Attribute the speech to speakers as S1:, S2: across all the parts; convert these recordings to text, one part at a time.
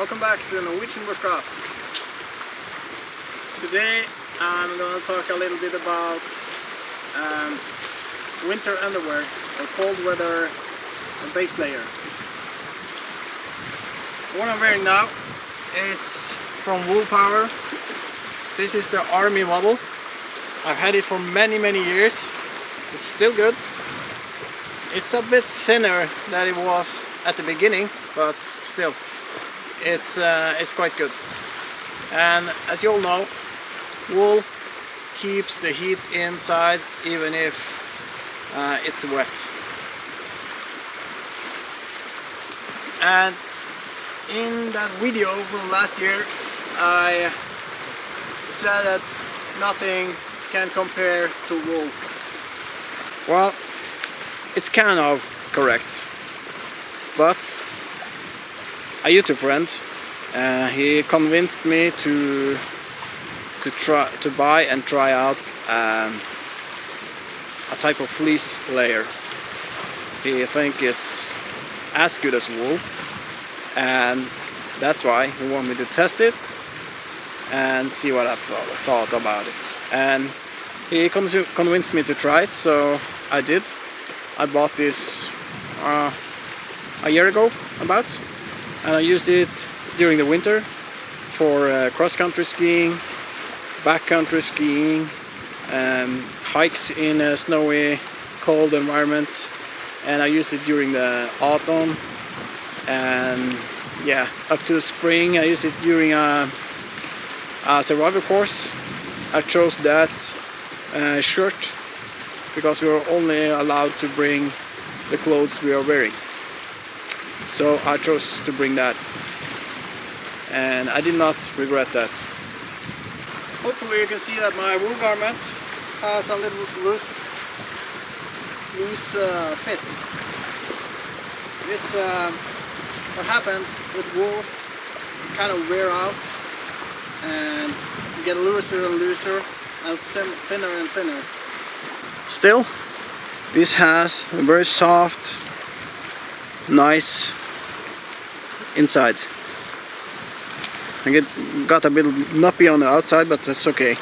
S1: Welcome back to Norwegian Bushcraft. Today I'm going to talk a little bit about winter underwear or cold weather base layer. What I'm wearing now, it's from Wool Power. This is the army model. I've had it for many years. It's still good. It's a bit thinner than it was at the beginning, but still, it's quite good. And as you all know, wool keeps the heat inside even if it's wet. And in that video from last year, I said that nothing can compare to wool. Well, it's kind of correct, but a YouTube friend, he convinced me to buy and try out a type of fleece layer. He thinks it's as good as wool, and that's why he wanted me to test it and see what I thought about it. And he convinced me to try it, so I did. I bought this a year ago about, and I used it during the winter for cross-country skiing, backcountry skiing, hikes in a snowy, cold environment, and I used it during the autumn, and yeah, up to the spring. I used it during a survival course. I chose that shirt because we were only allowed to bring the clothes we are wearing. So I chose to bring that, and I did not regret that. Hopefully you can see that my wool garment has a little loose fit. It's what happens with wool, you kind of wear out and you get looser and looser and thinner and thinner. Still, this has a very soft, nice inside. I got a bit nuppy on the outside, but that's okay.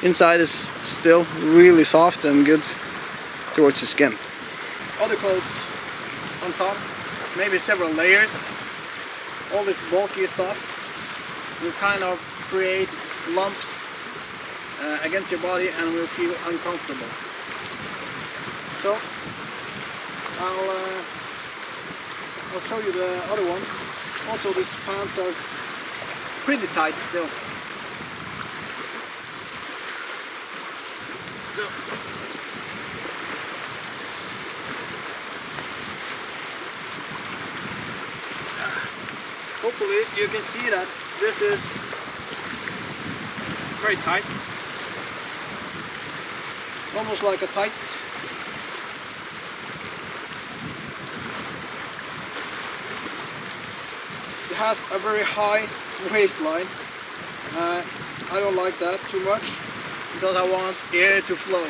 S1: Inside is still really soft and good towards the skin. Other clothes on top, maybe several layers. All this bulky stuff will kind of create lumps against your body and will feel uncomfortable. So I'll show you the other one. Also, these pants are pretty tight still. So hopefully you can see that this is very tight, almost like a tights. It has a very high waistline. I don't like that too much because I want air to flow.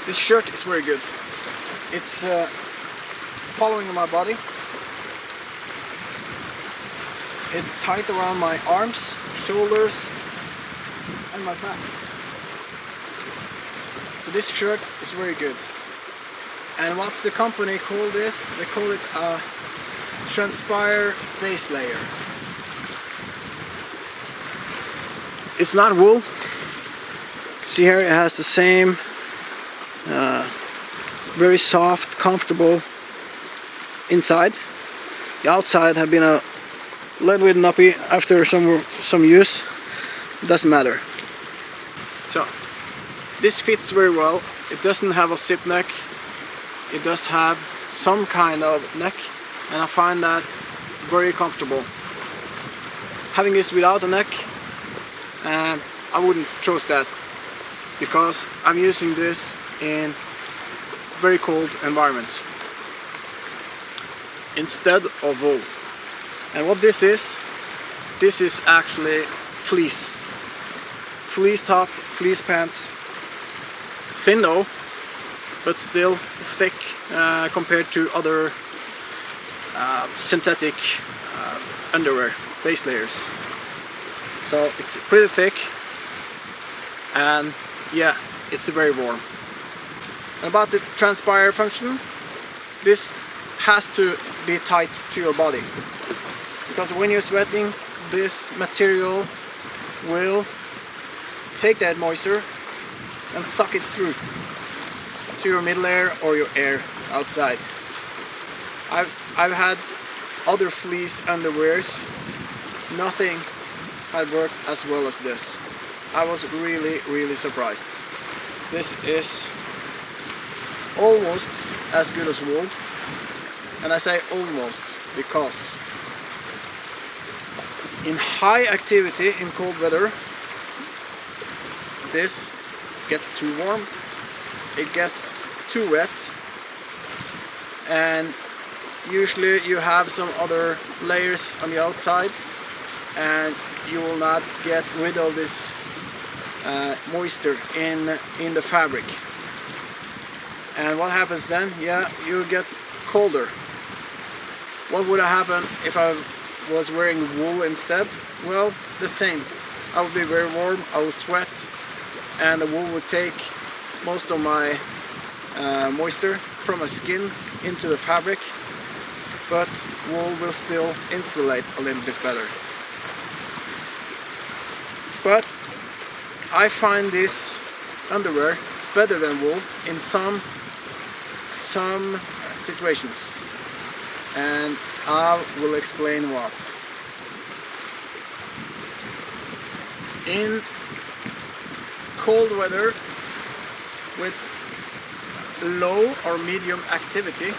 S1: This shirt is very good. It's following my body. It's tight around my arms, shoulders, and my back. So this shirt is very good. And what the company call this, they call it a transpire base layer. It's not wool. See here, it has the same very soft, comfortable inside. The outside have been a little bit nappy after some use. It doesn't matter. So this fits very well. It doesn't have a zip neck. It does have some kind of neck, and I find that very comfortable. Having this without a neck, I wouldn't choose that because I'm using this in very cold environments instead of wool. And what this is actually fleece. Fleece top, fleece pants. Thin though, but still thick compared to other synthetic underwear base layers. So it's pretty thick, and yeah, it's very warm. About the transpire function, this has to be tight to your body, because when you're sweating, this material will take that moisture and suck it through to your middle air or your air outside. I've had other fleece underwears, nothing had worked as well as this. I was really surprised. This is almost as good as wool, and I say almost because in high activity in cold weather, this gets too warm, it gets too wet, and usually you have some other layers on the outside, and you will not get rid of this moisture in the fabric. And what happens then? Yeah, you get colder. What would have happened if I was wearing wool instead? Well, the same. I would be very warm, I would sweat, and the wool would take most of my moisture from my skin into the fabric, but wool will still insulate a little bit better. But I find this underwear better than wool in some situations, and I will explain what. In cold weather with low or medium activity,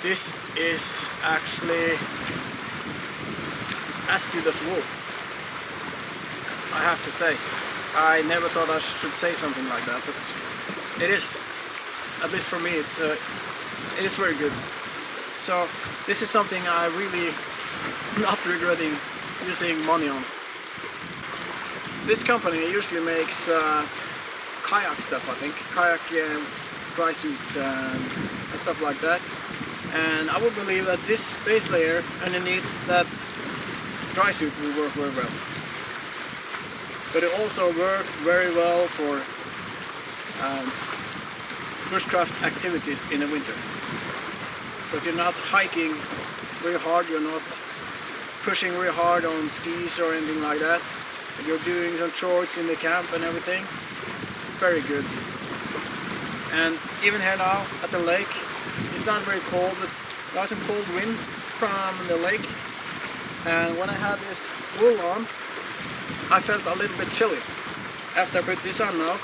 S1: this is actually as good as wool. I have to say, I never thought I should say something like that, but it is. At least for me, it is very good. So this is something I really not regretting using money on. This company usually makes kayak stuff, I think, kayak dry suits and stuff like that. And I would believe that this base layer underneath that dry suit will work very well. But it also works very well for bushcraft activities in the winter. Because you're not hiking very hard, you're not pushing very hard on skis or anything like that. You're doing some chores in the camp and everything. Very good. And even here now at the lake, it's not very cold, but there's some cold wind from the lake. And when I had this wool on, I felt a little bit chilly. After I put this on now,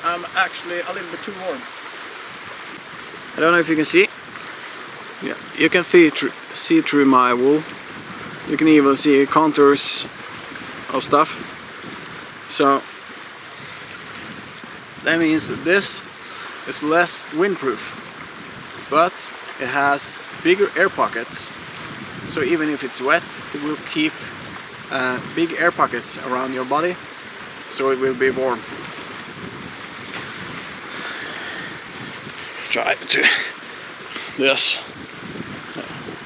S1: I'm actually a little bit too warm. I don't know if you can see. Yeah, you can see through my wool. You can even see contours of stuff. So that means that this is less windproof, but it has bigger air pockets. So even if it's wet, it will keep big air pockets around your body, so it will be warm. Try to this.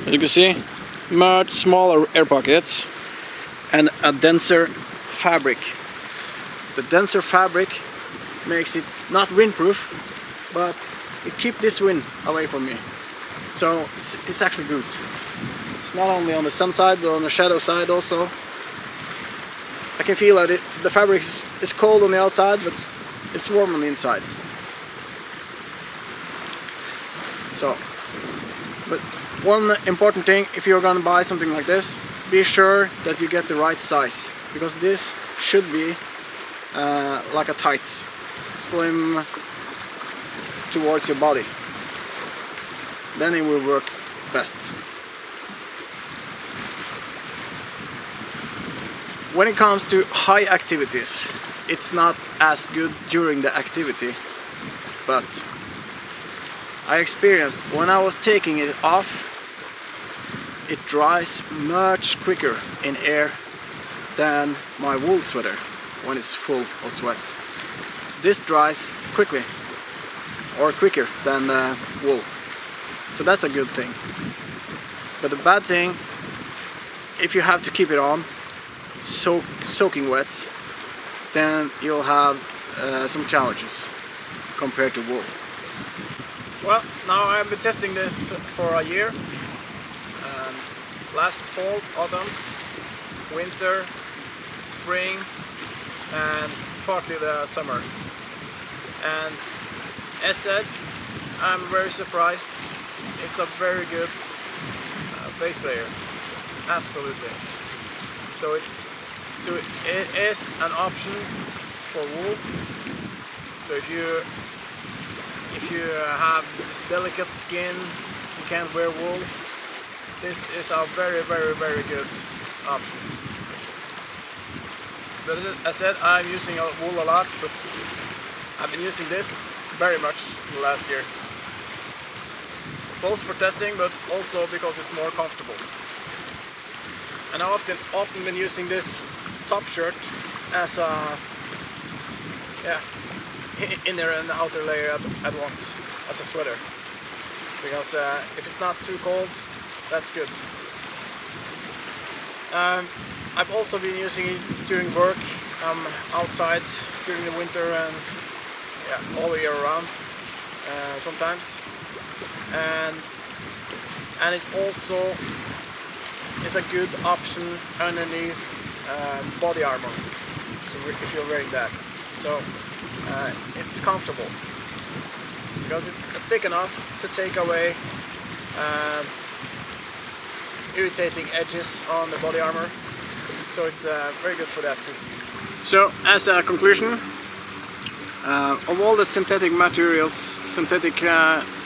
S1: As you can see, much smaller air pockets and a denser fabric. The denser fabric makes it not windproof, but it keeps this wind away from me. So it's actually good. It's not only on the sun side, but on the shadow side also. I can feel that the fabric is cold on the outside, but it's warm on the inside. So, but one important thing, if you're gonna buy something like this, be sure that you get the right size, because this should be like a tights, slim towards your body. Then it will work best. When it comes to high activities, it's not as good during the activity, but I experienced when I was taking it off, it dries much quicker in air than my wool sweater when it's full of sweat. So this dries quickly, or quicker than wool. So that's a good thing. But the bad thing, if you have to keep it on soaking wet, then you'll have some challenges compared to wool. Well, now I've been testing this for a year. Last fall, autumn, winter, spring, and partly the summer. And as said, I'm very surprised. It's a very good base layer, absolutely. So it is an option for wool. So if you have this delicate skin, you can't wear wool, this is a very good option. But as I said, I'm using wool a lot, but I've been using this very much the last year. Both for testing, but also because it's more comfortable. And I've often been using this top shirt as a inner and outer layer at once, as a sweater. Because if it's not too cold, that's good. I've also been using it during work. I'm outside during the winter and all the year around sometimes. And it also is a good option underneath body armor, so if you're wearing that. So it's comfortable because it's thick enough to take away irritating edges on the body armor. So it's very good for that too. So as a conclusion, of all the synthetic materials, synthetic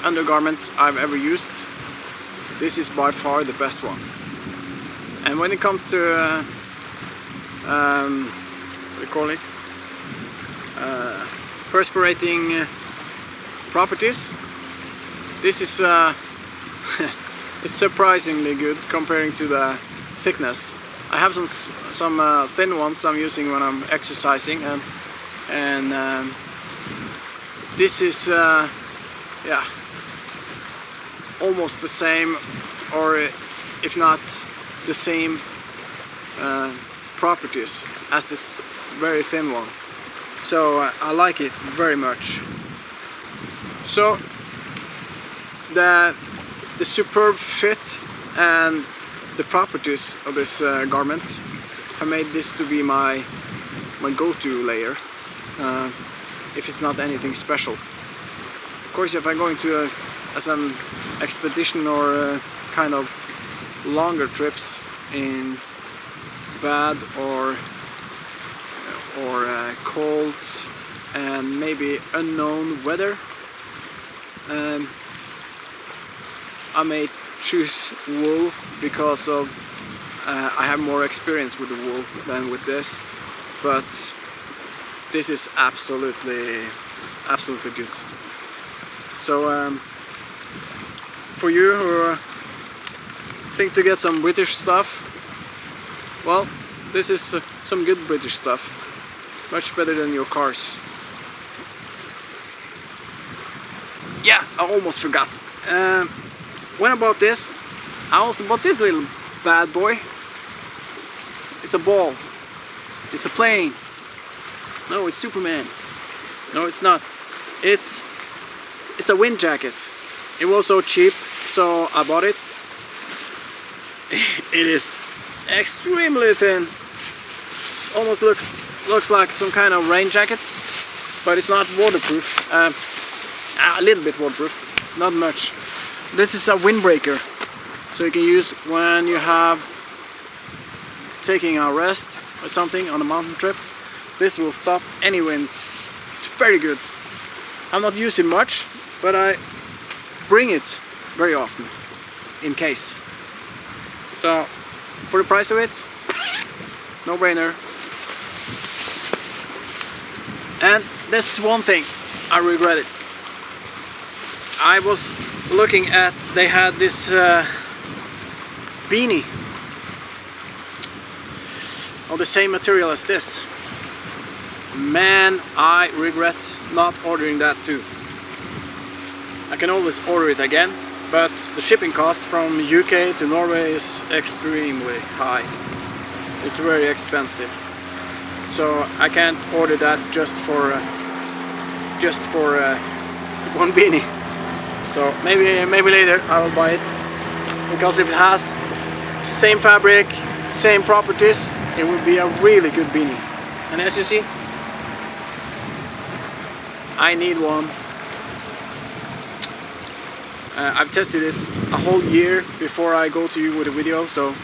S1: undergarments I've ever used, this is by far the best one. And when it comes to what do you call it? Perspirating properties, this is it's surprisingly good comparing to the thickness. I have some thin ones I'm using when I'm exercising, and this is almost the same, or if not the same properties as this very thin one. So I like it very much. So the superb fit and the properties of this garment have made this to be my go-to layer if it's not anything special. Of course, if I'm going to as an expedition or kind of longer trips in bad or cold and maybe unknown weather, I may choose wool because of I have more experience with the wool than with this, but this is absolutely good. So for you who think to get some British stuff, well, this is some good British stuff, much better than your cars. Yeah, I almost forgot. When I bought this, I also bought this little bad boy. It's a ball. It's a plane. No, it's Superman. No, it's not. It's a wind jacket. It was so cheap, so I bought it. It is extremely thin. Almost looks like some kind of rain jacket, but it's not waterproof. A little bit waterproof, not much. This is a windbreaker, so you can use when you have taking a rest or something on a mountain trip. This will stop any wind. It's very good. I'm not using much, but I bring it very often in case. So for the price of it, no brainer. And this is one thing I regret it. I was looking at, they had this beanie of the same material as this. Man, I regret not ordering that too. I can always order it again, but the shipping cost from UK to Norway is extremely high. It's very expensive, so I can't order that just for one beanie. So maybe later I will buy it, because if it has same fabric, same properties, it would be a really good beanie. And as you see, I need one. I've tested it a whole year before I go to you with a video, so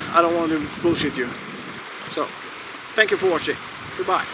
S1: I don't want to bullshit you. So, thank you for watching. Goodbye.